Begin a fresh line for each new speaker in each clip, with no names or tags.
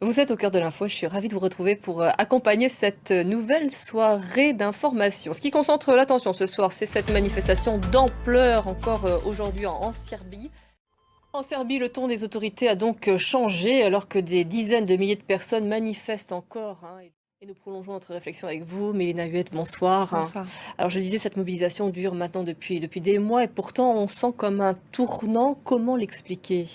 Vous êtes au cœur de l'info, je suis ravie de vous retrouver pour accompagner cette nouvelle soirée d'information. Ce qui concentre l'attention ce soir, c'est cette manifestation d'ampleur encore aujourd'hui en Serbie. En Serbie, le ton des autorités a donc changé alors que des dizaines de milliers de personnes manifestent encore, hein. Et nous prolongeons notre réflexion avec vous, Mélina Huette, bonsoir, hein.
Bonsoir.
Alors je le disais, cette mobilisation dure maintenant depuis des mois et pourtant on sent comme un tournant. Comment l'expliquer?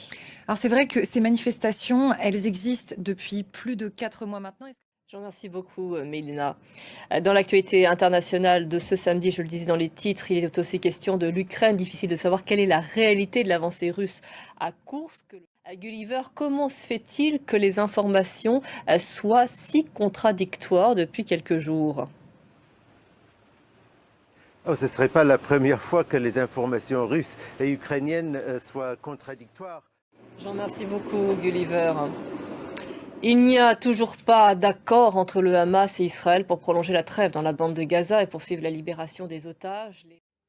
Alors c'est vrai que ces manifestations, elles existent depuis plus de 4 mois maintenant.
Je vous remercie beaucoup, Mélina. Dans l'actualité internationale de ce samedi, je le disais dans les titres, il est aussi question de l'Ukraine. Difficile de savoir quelle est la réalité de l'avancée russe à Koursk. À Gulliver, comment se fait-il que les informations soient si contradictoires depuis quelques jours?
Oh, ce ne serait pas la première fois que les informations russes et ukrainiennes soient contradictoires.
Je vous remercie beaucoup, Gulliver. Il n'y a toujours pas d'accord entre le Hamas et Israël pour prolonger la trêve dans la bande de Gaza et poursuivre la libération des otages.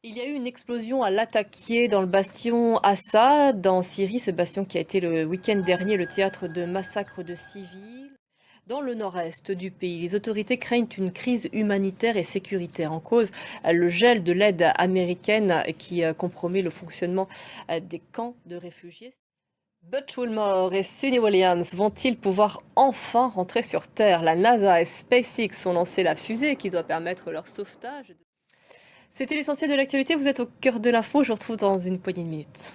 Il y a eu une explosion à Latakia dans le bastion Assad en Syrie, ce bastion qui a été le week-end dernier le théâtre de massacres de civils. Dans le nord-est du pays, les autorités craignent une crise humanitaire et sécuritaire en cause le gel de l'aide américaine qui compromet le fonctionnement des camps de réfugiés. Butch Wilmore et Suni Williams vont-ils pouvoir enfin rentrer sur Terre? La NASA et SpaceX ont lancé la fusée qui doit permettre leur sauvetage. C'était l'essentiel de l'actualité, vous êtes au cœur de l'info, je vous retrouve dans une poignée de minutes.